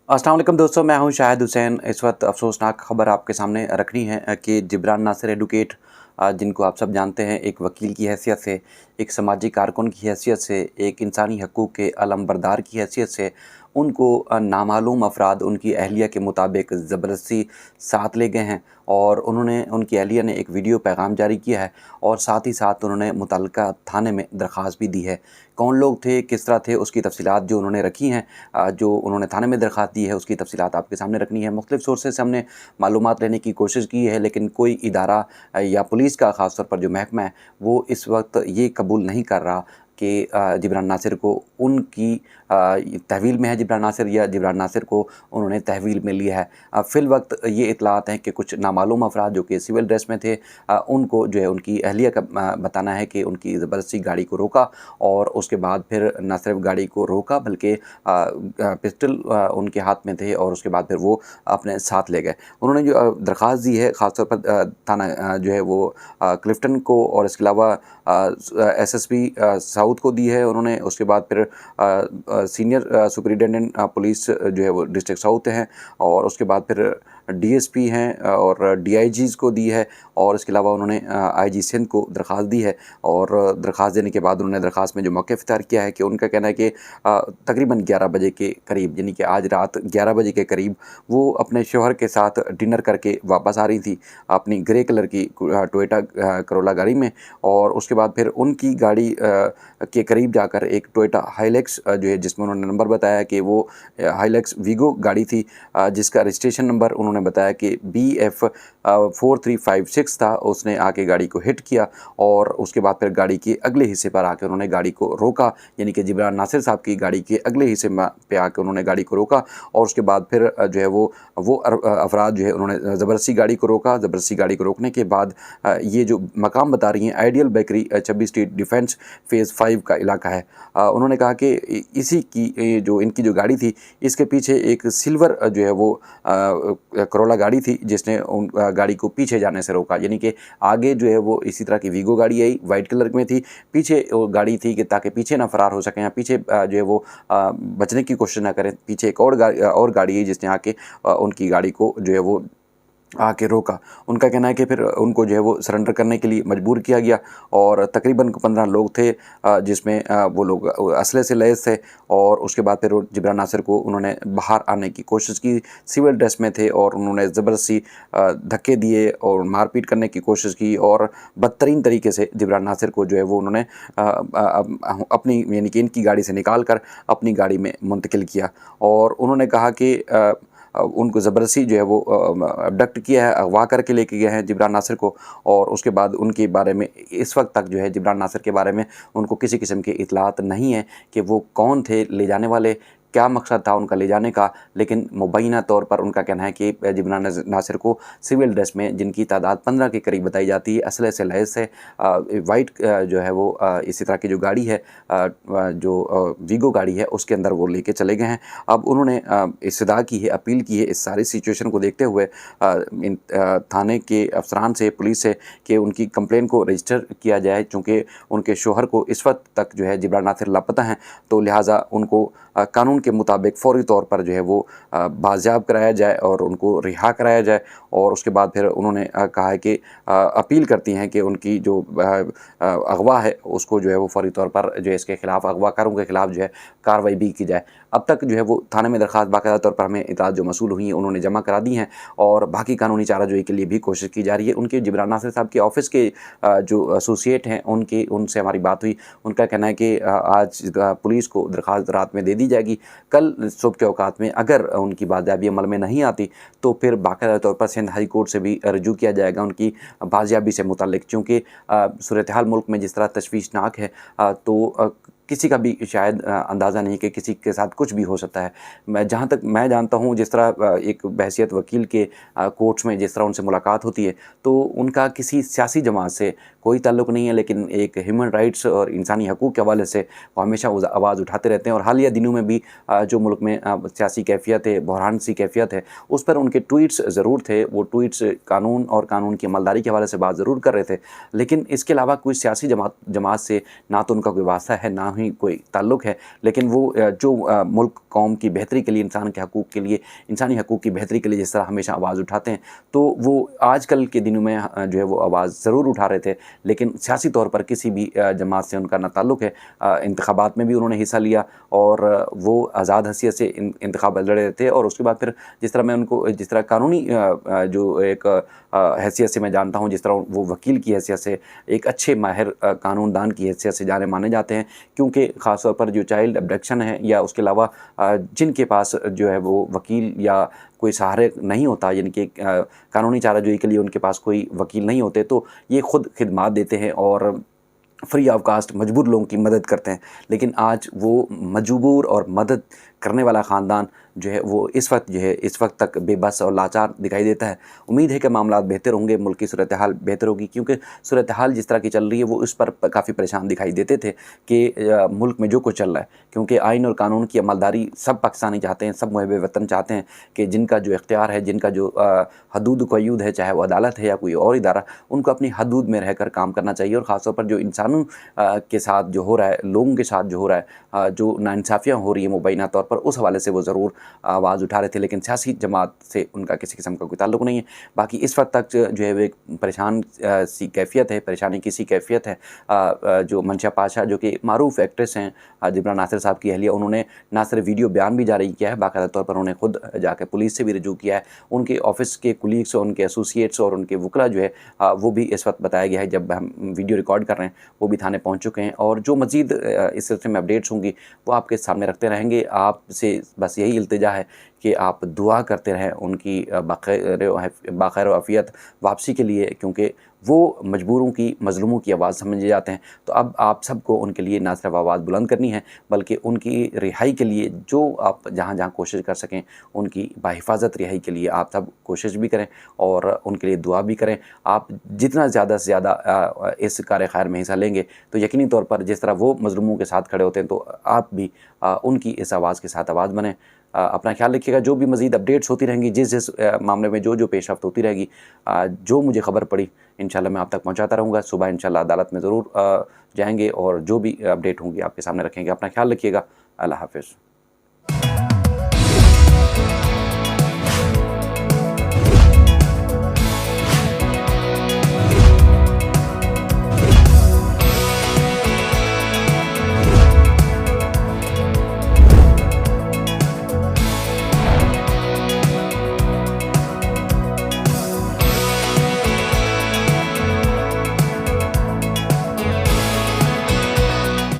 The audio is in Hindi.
अस्सलाम वालेकुम दोस्तों, मैं हूं शाहिद हुसैन। इस वक्त अफसोसनाक खबर आपके सामने रखनी है कि जिब्रान नासिर एडवोकेट, जिनको आप सब जानते हैं, एक वकील की हैसियत से, एक समाजी कारकुन की हैसियत से, एक इंसानी हकूक़ के अलमबरदार की हैसियत से, उनको नामालूम अफराद उनकी अहलिया के मुताबिक ज़बरदस्ती साथ ले गए हैं और उनकी अहलिया ने एक वीडियो पैगाम जारी किया है और साथ ही साथ उन्होंने मुतल्लिका थाने में दरख्वास्त भी दी है। कौन लोग थे, किस तरह थे, उसकी तफसीलात जो उन्होंने रखी हैं, जो उन्होंने थाने में दरख्वास्त दी है, उसकी तफसीलात आपके सामने रखनी है। मुख्तलिफ़ सोर्सेस से हमने मालूमात लेने की कोशिश की है, लेकिन कोई इदारा या पुलिस का ख़ास तौर पर जो महकमा है, वो इस वक्त ये कबूल नहीं कर रहा कि जिब्रान नासिर को उनकी तहवील में है जिब्रान नासिर, या जिब्रान नासिर को उन्होंने तहवील में लिया है। फ़िलवक्त ये इत्तलात हैं कि कुछ नामालूम अफराद जो कि सिविल ड्रेस में थे, उनको जो है उनकी अहलिया का बताना है कि उनकी ज़बरदस्ती गाड़ी को रोका और उसके बाद फिर न सिर्फ गाड़ी को रोका बल्कि पिस्टल उनके हाथ में थे और उसके बाद फिर वो अपने साथ ले गए। उन्होंने जो दरख्वास्त दी है ख़ास तौर पर थाना जो है वो क्लिफ्टन को और इसके अलावा एसएसपी साउथ को दी है उन्होंने। उसके बाद फिर सीनियर सुपरिटेंडेंट पुलिस जो है वो डिस्ट्रिक्ट साउथ हैं और उसके बाद फिर डीएसपी हैं और डीआईजीज़ को दी है और इसके अलावा उन्होंने आईजी सिंध को दरख्वास्त दी है। और दरख्वास्त देने के बाद उन्होंने दरख्वास्त में जो मौक़िफ़ इख्तियार किया है कि उनका कहना है कि तकरीबन 11 बजे के करीब, यानी कि आज रात 11 बजे के करीब वो अपने शौहर के साथ डिनर करके वापस आ रही थी अपनी ग्रे कलर की टोयोटा करोला गाड़ी में। और उसके बाद फिर उनकी गाड़ी के करीब जाकर एक टोयोटा हाइलैक्स जो है, जिसमें उन्होंने नंबर बताया कि वो हाइलैक्स वीगो गाड़ी थी, जिसका रजिस्ट्रेशन नंबर उन्होंने बताया कि BF 4356 था। उसने आके गाड़ी को हिट किया और उसके बाद फिर गाड़ी के अगले हिस्से पर आके उन्होंने गाड़ी को रोका, यानी कि जिब्रान नासिर साहब की गाड़ी के अगले हिस्से पे आके उन्होंने गाड़ी को रोका और उसके बाद फिर जो है वो अफराद जो है उन्होंने ज़बरदस्ती गाड़ी को रोका। ज़बरदस्ती गाड़ी को रोकने के बाद ये जो मकाम बता रही हैं ideal bakery 26 street defence phase 5 का इलाका है। उन्होंने कहा कि इसी की जो इनकी जो गाड़ी थी, इसके पीछे एक सिल्वर जो है वो करोला गाड़ी थी, जिसने उन गाड़ी को पीछे जाने से रोका, यानी कि आगे जो है वो इसी तरह की वीगो गाड़ी आई, वाइट कलर में थी, पीछे वो गाड़ी थी कि ताकि पीछे ना फ़रार हो सकें या पीछे जो है वो बचने की कोशिश ना करें। पीछे एक और गाड़ी आई जिसने आके उनकी गाड़ी को जो है वो आके रोका। उनका कहना है कि फिर उनको जो है वो सरेंडर करने के लिए मजबूर किया गया और तकरीबन 15 लोग थे, जिसमें वो लोग असले से लैस थे। और उसके बाद फिर जिब्रान नासिर को उन्होंने बाहर आने की कोशिश की, सिविल ड्रेस में थे और उन्होंने ज़बरदस्ती धक्के दिए और मारपीट करने की कोशिश की और बदतरीन तरीके से जिब्रान नासिर को जो है वो उन्होंने अपनी, यानी कि इनकी गाड़ी से निकाल कर अपनी गाड़ी में मुंतकिल किया। और उन्होंने कहा कि उनको ज़बरदस्ती जो है वो अबडक्ट किया है, अगवा करके लेके गए हैं जिब्रान नासिर को। और उसके बाद उनके बारे में इस वक्त तक जो है जिब्रान नासिर के बारे में उनको किसी किस्म की इतलात नहीं है कि वो कौन थे ले जाने वाले, क्या मकसद था उनका ले जाने का। लेकिन मुबैना तौर पर उनका कहना है कि जिब्रान नासिर को सिविल ड्रेस में, जिनकी तादाद 15 के करीब बताई जाती है, असले से लैस है, वाइट जो है वो इसी तरह की जो गाड़ी है, जो वीगो गाड़ी है, उसके अंदर वो लेके चले गए हैं। अब उन्होंने इस्तदा की है, अपील की है इस सारी सिचुएशन को देखते हुए इन थाने के अफसरान से, पुलिस से, कि उनकी कंप्लेन को रजिस्टर किया जाए, चूँकि उनके शोहर को इस वक्त तक जो है जिब्रान नासिर लापता हैं, तो लिहाजा उनको कानून के मुताबिक फ़ौरी तौर पर जो है वो बाज़ियाब कराया जाए और उनको रिहा कराया जाए। और उसके बाद फिर उन्होंने कहा है कि अपील करती हैं कि उनकी जो अगवा है उसको जो है वो फ़ौरी तौर पर जो है इसके ख़िलाफ़, अगवाकारों के ख़िलाफ़ जो है कार्रवाई भी की जाए। अब तक जो है वो थाने में दरख्वास्त बाकायदा तौर पर हमें इत्तलात जो मसूल हुई हैं उन्होंने जमा करा दी हैं और बाकी कानूनी चाराजोई के लिए भी कोशिश की जा रही है। उनके जिब्रान नासिर साहब के ऑफ़िस के जो एसोसिएट हैं उनसे हमारी बात हुई। उनका कहना है कि आज पुलिस को दरख्वास्त रात में दे दी जाएगी, कल सुबह के औकात में अगर उनकी बाजियाबी अमल में नहीं आती तो फिर बाकायदा तौर पर सिंध हाई कोर्ट से भी रजू किया जाएगा उनकी बाजियाबी से मुताल्लिक। चूँकि सूरत हाल मुल्क में जिस तरह तशवीशनाक है, तो किसी का भी शायद अंदाज़ा नहीं कि किसी के साथ कुछ भी हो सकता है। जहाँ तक मैं जानता हूँ, जिस तरह एक बहैसियत वकील के कोर्ट्स में जिस तरह उनसे मुलाकात होती है, तो उनका किसी सियासी जमात से कोई ताल्लुक़ नहीं है, लेकिन एक ह्यूमन राइट्स और इंसानी हकूक़ के हवाले से वो हमेशा आवाज़ उठाते रहते हैं। और हालिया दिनों में भी जो मुल्क में सियासी कैफियत है, बहरान सी कैफियत है, उस पर उनके ट्वीट्स ज़रूर थे। वो ट्वीट्स कानून और कानून की अमलदारी के हवाले से बात ज़रूर कर रहे थे, लेकिन इसके अलावा कोई सियासी जमात से ना तो उनका कोई वास्ता है, ना ही कोई ताल्लुक़ है, लेकिन वो जो मुल्क कौम की बेहतरी के लिए, इंसान के हकूक़ के लिए, इंसानी हकूक़ की बेहतरी के लिए जिस तरह हमेशा आवाज़ उठाते हैं, तो वो आजकल के दिनों में जो है वो आवाज़ ज़रूर उठा रहे थे, लेकिन सियासी तौर पर किसी भी जमात से उनका ना ताल्लुक़ है। इंतखाबात में भी उन्होंने हिस्सा लिया और वो आज़ाद हैसियत से इंतखाब लड़े थे, और उसके बाद फिर जिस तरह मैं उनको जिस तरह कानूनी जो एक हैसियत से मैं जानता हूँ, जिस तरह वो वकील की हैसियत से, एक अच्छे माहिर कानूनदान की हैसियत से जाने माने जाते हैं, क्योंकि ख़ास तौर पर जो चाइल्ड अब्डक्शन है या उसके अलावा जिनके पास जो है वो वकील या कोई सहारे नहीं होता, यानी कि कानूनी चाराजोई के लिए उनके पास कोई वकील नहीं होते, तो ये खुद खिदमात देते हैं और फ्री ऑफ कास्ट मजबूर लोगों की मदद करते हैं। लेकिन आज वो मजबूर और मदद करने वाला ख़ानदान जो है वो इस वक्त तक बेबस और लाचार दिखाई देता है। उम्मीद है कि मामलात बेहतर होंगे, मुल्क की सूरत हाल बेहतर होगी, क्योंकि सूरत हाल जिस तरह की चल रही है वो इस पर काफ़ी परेशान दिखाई देते थे कि मुल्क में जो कुछ चल रहा है, क्योंकि आइन और कानून की अमलदारी सब पाकिस्तानी चाहते हैं, सब मुहब वतन चाहते हैं कि जिनका जो इख्तियार है, जिनका जो हदूद क़य्यूद है, चाहे वो अदालत है या कोई और इदारा, उनको अपनी हदूद में रहकर काम करना चाहिए। और ख़ास तौर पर जो इंसानों के साथ जो हो रहा है, लोगों के साथ जो हो रहा है, जो नाइंसाफ़ियाँ हो रही हैं मुबैना तौर पर, उस हवाले से वो ज़रूर आवाज़ उठा रहे थे, लेकिन सियासी जमात से उनका किसी किस्म का कोई ताल्लुक़ नहीं है। बाकी इस वक्त तक जो है वो एक परेशान सी कैफ़ियत है, परेशानी की सी कैफ़ियत है। जो मंशा पाशा जो कि मारूफ़ एक्ट्रेस हैं, जिब्रान नासिर साहब की अहलिया, उन्होंने ना सिर्फ वीडियो बयान भी जारी किया है, बाकायदा तौर पर उन्होंने खुद जाकर पुलिस से भी रजू किया है। उनके ऑफ़िस के कुलीग्स और उनके एसोसिएट्स और उनके वकला जो है वो भी इस वक्त बताया गया है, जब हम वीडियो रिकॉर्ड कर रहे हैं, वो भी थाने पहुँच चुके हैं। और जो मज़ीद इस सिलसिले में अपडेट्स होंगी वो आपके सामने रखते रहेंगे। आपसे बस यही इल्तिजा है कि आप दुआ करते रहें उनकी बाखैर आफ़ियत वापसी के लिए, क्योंकि वो मजबूरों की, मज़लूमों की आवाज़ समझे जाते हैं। तो अब आप सबको उनके लिए ना सिर्फ आवाज़ बुलंद करनी है, बल्कि उनकी रिहाई के लिए जो आप जहाँ-जहाँ कोशिश कर सकें, उनकी बाहिफ़ाज़त रिहाई के लिए आप सब कोशिश भी करें और उनके लिए दुआ भी करें। आप जितना ज़्यादा से ज़्यादा इस कार्य खैर में हिस्सा लेंगे, तो यकीनी तौर पर जिस तरह वो मज़लूमों के साथ खड़े होते हैं, तो आप भी उनकी इस आवाज़ के साथ आवाज़ बनें। अपना ख्याल रखिएगा। जो भी मज़ीद अपडेट्स होती रहेंगी, जिस मामले में जो पेशरफ़्त होती रहेगी, जो मुझे ख़बर पड़ी, इंशाल्लाह मैं आप तक पहुँचाता रहूँगा। सुबह इंशाल्लाह अदालत में ज़रूर जाएँगे और जो भी अपडेट होंगी आपके सामने रखेंगे। अपना ख्याल रखिएगा। अल्लाह हाफ़िज़।